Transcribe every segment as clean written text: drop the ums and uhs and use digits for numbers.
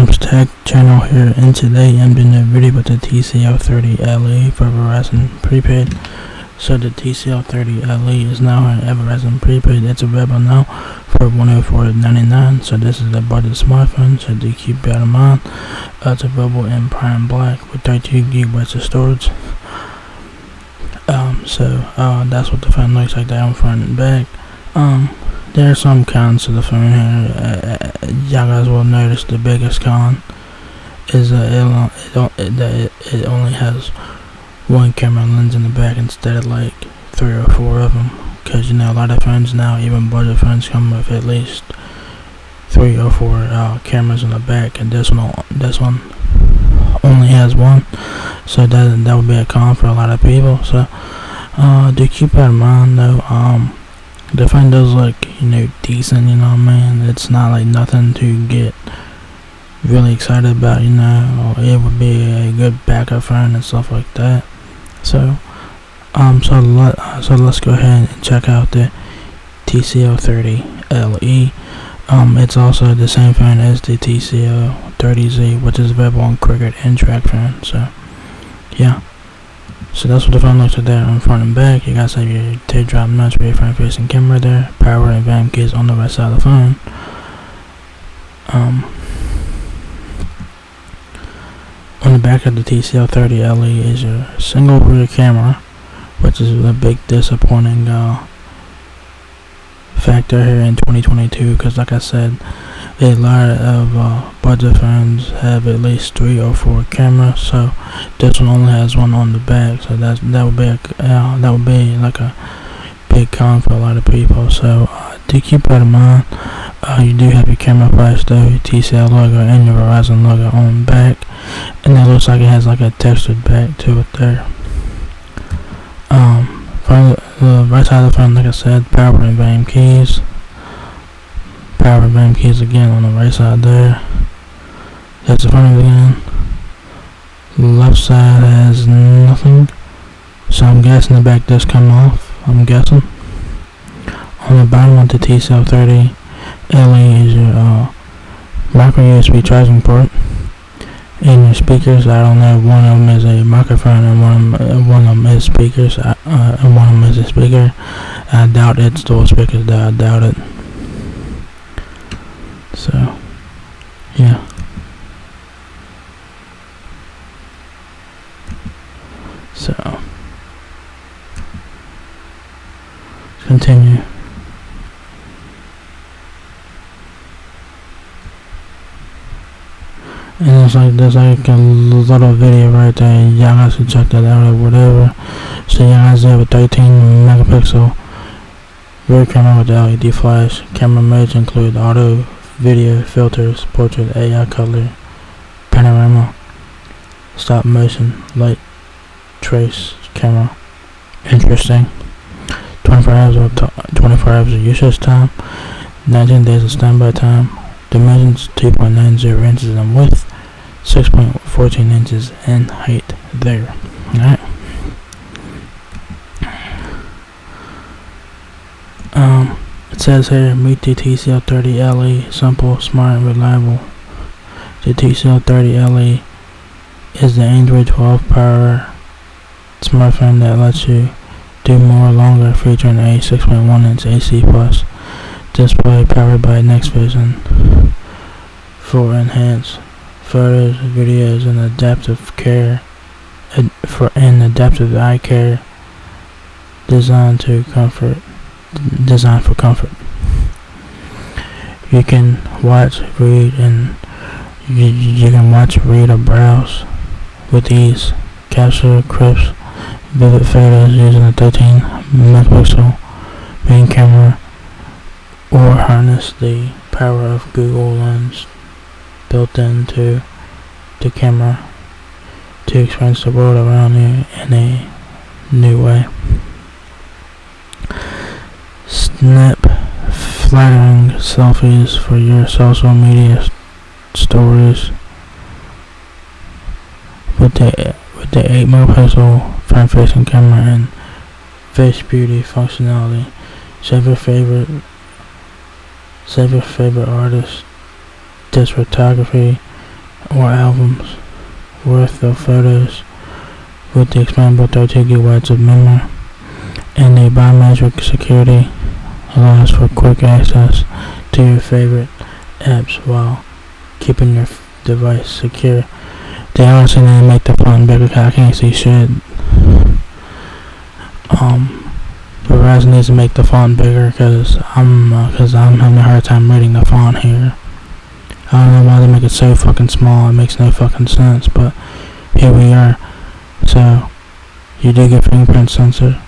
Arms Tech channel here, and today I'm doing a video with the TCL 30 LE for Verizon Prepaid. So the TCL 30 LE is now on Verizon Prepaid. It's available now for $104.99. So this is the budget smartphone, so do keep that in mind. It's available in prime black with 32 gigabytes of storage. That's what the phone looks like down front and back. There are some cons to the phone here. Y'all guys will notice the biggest con is that it only has one camera lens in the back instead of like 3 or 4 of them. Because a lot of phones now, even budget phones, come with at least 3 or 4 cameras in the back, and this one only has one. So that would be a con for a lot of people. So do keep that in mind though. The phone does look, decent, man. It's not like nothing to get really excited about, It would be a good backup phone and stuff like that. So let's go ahead and check out the TCL 30 LE. It's also the same phone as the TCL 30Z, which is available on Cricket and TrackPhone. So yeah. So that's what the phone looks like there on front and back. You guys have your teardrop notch for your front facing camera there. Power and volume keys on the right side of the phone. On the back of the TCL 30 LE is your single rear camera, which is a big disappointing factor here in 2022, because like I said, a lot of budget phones have at least 3 or 4 cameras. So this one only has one on the back. So that would be like a big con for a lot of people. So do keep that in mind. You do have your camera flash though, your TCL logo and your Verizon logo on the back, and it looks like it has like a textured back to it there. From the right side of the phone, like I said, power and volume keys. Power and volume keys again on the right side there. That's the front of it again. Left side has nothing, so I'm guessing the back does come off. I'm guessing. On the bottom of the TCL 30 LE is your micro USB charging port. And your speakers, I don't know, one of them is a microphone and one of them is speakers, and one of them is a speaker. I doubt it's dual speakers though, I doubt it. So, yeah. So, let's continue. And there's like a little video right there. Y'all guys can check that out or whatever. So y'all guys have a 13 megapixel rear camera with the LED flash. Camera modes include auto, video, filters, portrait, AI color, panorama, stop motion, light, trace, camera. Interesting. 24 hours of usage time, 19 days of standby time. Dimensions 2.90 inches in width, 6.14 inches in height there. Alright. It says here, meet the TCL 30 LE, simple, smart, and reliable. The TCL 30 LE is the Android 12 power smartphone that lets you do more longer, featuring a 6.1-inch AC plus display powered by Next Vision for enhanced photos, videos, and adaptive eye care, designed for comfort. You can watch, read, or browse with ease. Capture crisp, vivid photos using a 13 megapixel main camera, or harness the power of Google Lens built into the camera to experience the world around you in a new way. Snap flattering selfies for your social media stories with the 8 megapixel front-facing camera and face beauty functionality. Save your favorite artist, disk photography, or albums worth of photos with the expandable 32 gigabytes of memory, and the biometric security allows for quick access to your favorite apps while keeping your device secure. They also need to make the font bigger because I can't see shit. Verizon needs to make the font bigger because I'm having a hard time reading the font here. I don't know why they make it so fucking small. It makes no fucking sense, but here we are. So you do get fingerprint sensor.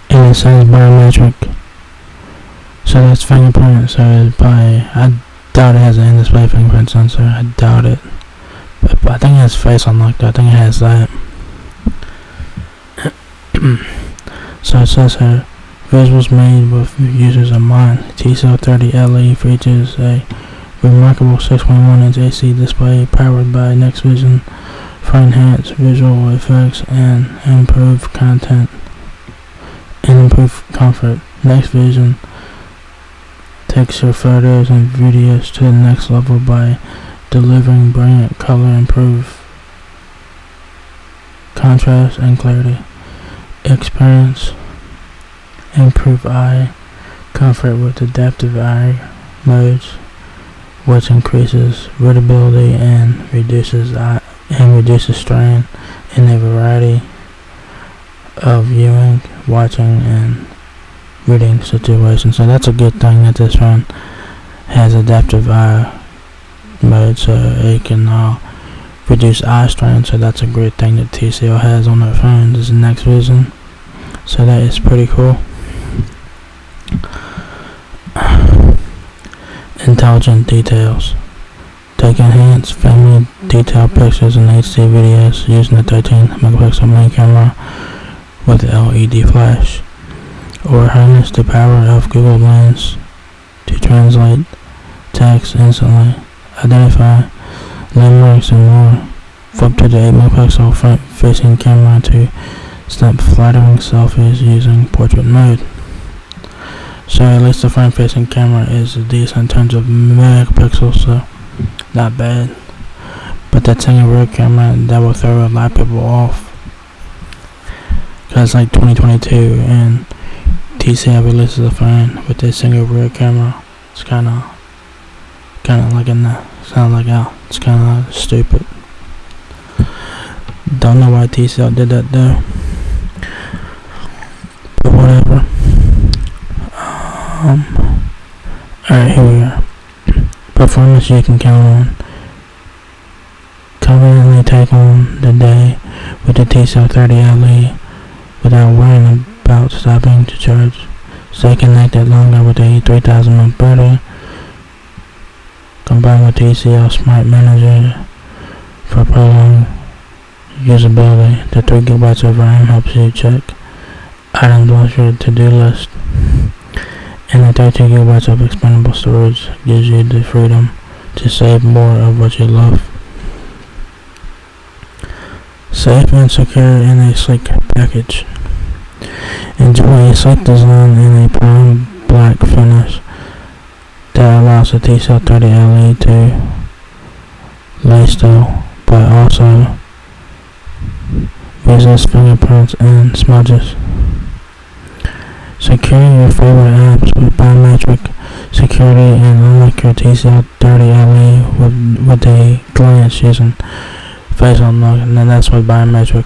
And it says biometric. So that's fingerprint. So it's probably, I doubt it has an in-display fingerprint sensor. I doubt it. But I think it has face unlock. I think it has that. So it says here, visuals made with users in mind. TCL 30 LE features a remarkable 6.1-inch AC display powered by Next Vision for enhanced visual effects and improved content and improved comfort. Next Vision takes your photos and videos to the next level by delivering brilliant color, improved contrast and clarity. Experience improved eye comfort with adaptive eye modes, which increases readability and reduces strain in a variety of viewing, watching, and reading situations. So that's a good thing that this phone has adaptive eye mode, so it can reduce eye strain. So that's a great thing that TCL has on their phone. This is Next Vision, so that is pretty cool. Intelligent details. Take enhanced family detailed pictures and HD videos using the 13 megapixel main camera with LED flash, or harness the power of Google Lens to translate text instantly, identify landmarks and more. Flip to the 8 megapixel front facing camera to snap flattering selfies using portrait mode. So at least the front facing camera is decent in terms of megapixels, so not bad. But that single rear camera, that will throw a lot of people off. Cause it's like 2022 and TCL releases a phone with this single rear camera. It's kinda like it's kinda stupid. Don't know why TCL did that though. But whatever. Alright, here we are. Performance you can count on. Confidently take on the day with the TCL 30 LE without worrying about stopping to charge. Stay connected longer with the 3000 mAh battery. Combined with TCL Smart Manager for prolonged usability. The 3 GB of RAM helps you check items off your to-do list. And the 32 GB of expandable storage gives you the freedom to save more of what you love. Safe and secure in a sleek package. Enjoy a sleek design in a prime black finish that allows the TCL 30 LE to lay still, but also resist fingerprints and smudges. Secure your favorite apps with biometric security and unlock your TCL 30 LE with a glance using face unlock. And then that's what biometric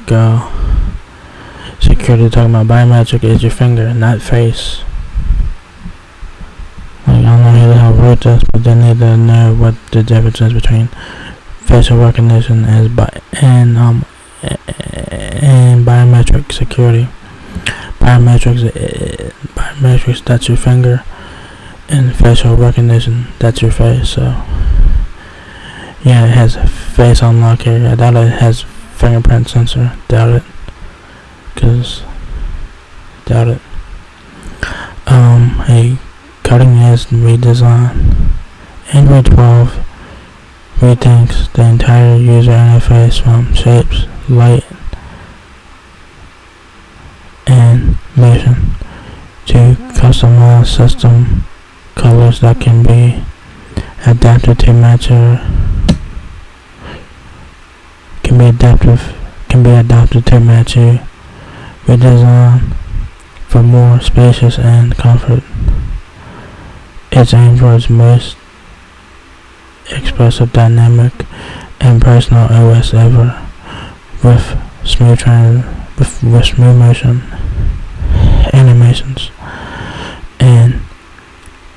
security talking about. Biometric is your finger, not face. Like, I don't know who the hell wrote this, but they need to know what the difference is between facial recognition and biometric security. Biometrics, that's your finger, and facial recognition, that's your face. So yeah, it has face unlock here. I doubt it has fingerprint sensor. Doubt it. A cutting edge redesign. Android 12 rethinks the entire user interface from shapes, light, and motion to customized system colors that can be adapted to match your adapted to match you. Redesigned for more spacious and comfort. It's Android's most expressive, dynamic, and personal OS ever, with smooth motion animations and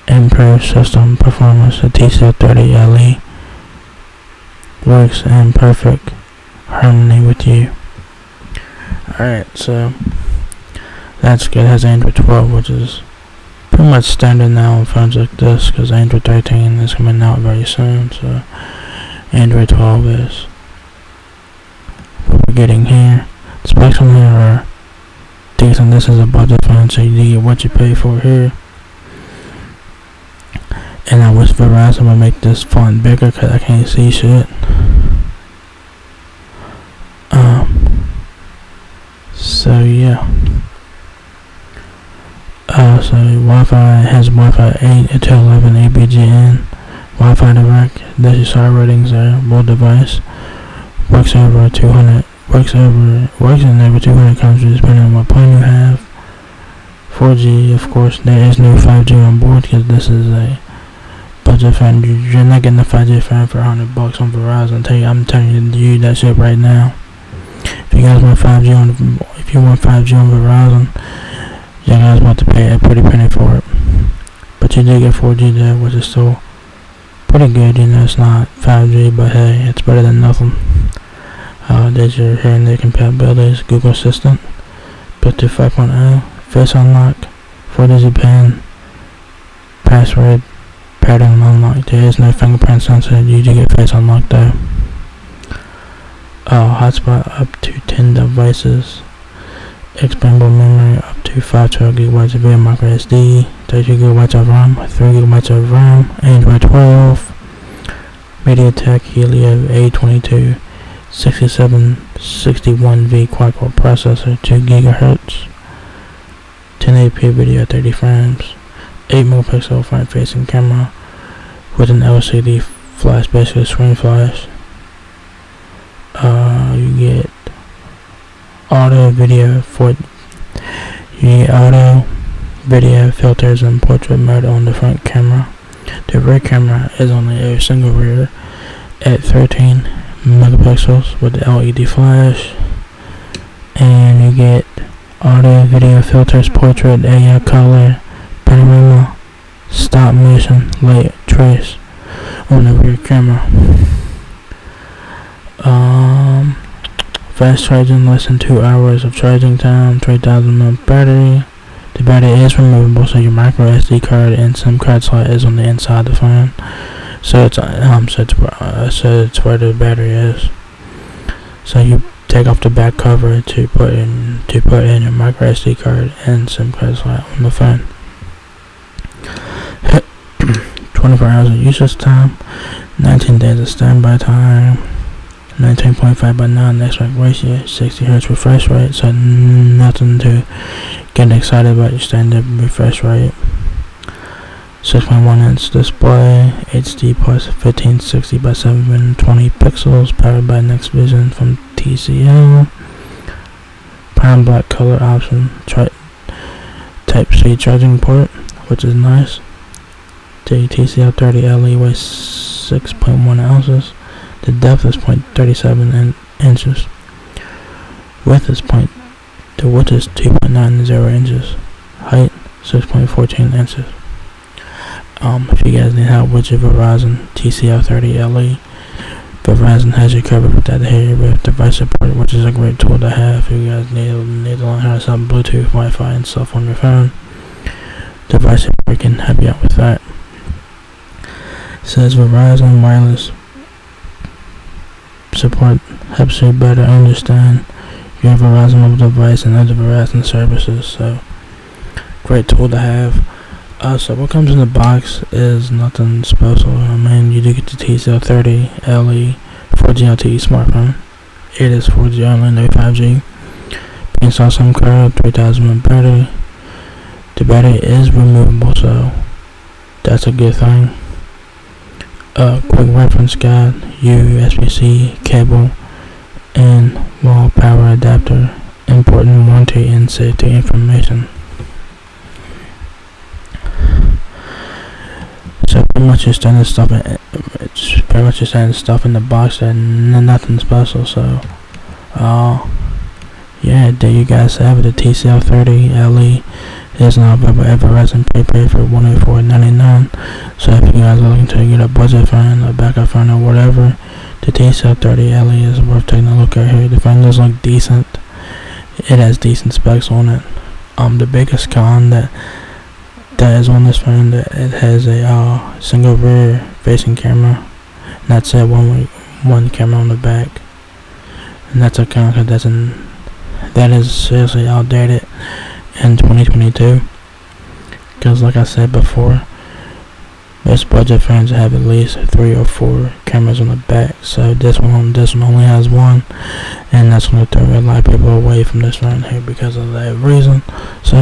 improved system performance. The TCL 30 LE works in perfect harmony with you. Alright, so that's good. It has Android 12, which is pretty much standard now on phones like this, because Android 13 is coming out very soon. So Android 12 is what we're getting here. The specs on here are decent. This is a budget phone, so you get what you pay for here. And I wish Verizon would make this font bigger, because I can't see shit. So yeah. So Wi-Fi has Wi-Fi 8 to 11 ABGN, Wi-Fi direct. There's your star ratings there. World device works in over 200 countries, depending on what plan you have. 4G, of course. There is no 5G on board, because this is a budget phone. You're not getting a 5G phone for $100 on Verizon. I'm telling you that shit right now. If you guys want 5G on Verizon, you guys want to pay a pretty penny for it. But you do get 4G there, which is still pretty good. You know, it's not 5G, but hey, it's better than nothing. There's your hearing aid compatibilities, Google Assistant, Bluetooth 5.0, Face Unlock, 4-digit PIN, password, pattern unlock. There is no fingerprint sensor. You do get Face Unlock though. Hotspot up to 10 devices. Expandable memory up to 512 GB of video, micro SD, 32 GB of RAM, 3 GB of RAM, Android 12, MediaTek Helio A22 6761V quad-core processor, 2 GHz, 1080p video, 30 frames, 8 megapixel front-facing camera with an LCD flash, basically screen flash. You get auto video filters and portrait mode on the front camera. The rear camera is only a single rear at 13 megapixels with the LED flash, and you get audio video filters, portrait, AI color, panorama, stop motion, light trace on the rear camera. Fast charging, less than 2 hours of charging time, 3,000 mAh battery. The battery is removable, so your micro SD card and SIM card slot is on the inside of the phone. So it's where the battery is. So you take off the back cover to put in your micro SD card and SIM card slot on the phone. 24 hours of usage time, 19 days of standby time. 19.5 by 9 aspect ratio, 60 Hz refresh rate, so nothing to get excited about. Your standard refresh rate. 6.1 inch display, HD plus 1560 by 720 pixels, powered by Next Vision from TCL. Prime black color option, Type-C charging port, which is nice. The TCL 30 LE weighs 6.1 ounces. The depth is 0.37 inches. Width is 2.90 inches. Height 6.14 inches. If you guys need help with your Verizon TCL 30 LE, Verizon has you covered with that here with device support, which is a great tool to have. If you guys need to learn how to set up Bluetooth, Wi-Fi, and stuff on your phone, device support can help you out with that. It says Verizon wireless support helps you better understand your Verizon mobile device and other Verizon services. So great tool to have. So what comes in the box is nothing special. I mean, you do get the TCL 30 LE 4G LTE smartphone. It is 4G only, no 5G. Install SIM card, 3,000 mAh battery. The battery is removable, so that's a good thing. Quick reference guide, USB-C cable, and wall power adapter. Important warranty and safety information. So pretty much just standard stuff. It's pretty much just standard stuff in the box and nothing special. So, yeah, there you guys have it. The TCL 30 LE is now available at Verizon Prepaid for $184.99. So if you guys are looking to get a budget phone, a backup phone, or whatever, the TCL 30 LE is worth taking a look at here. The phone does look decent. It has decent specs on it. The biggest con that is on this phone, that it has a single rear facing camera, and that's it, one camera on the back, and that's a con because that is seriously outdated in 2022. Because like I said before, most budget phones have at least 3 or 4 cameras on the back. So this one only has one, and that's going to throw a lot of people away from this phone here because of that reason. So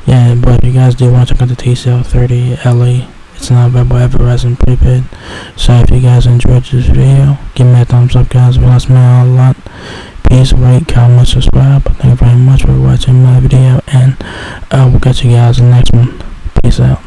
yeah, but if you guys do want to check out the TCL 30 LE, it's now available at Verizon Prepaid. So if you guys enjoyed this video, give me a thumbs up, guys. It helps me out a lot. Please rate, comment, subscribe. Thank you very much for watching my video, and we'll catch you guys in the next one. Peace out.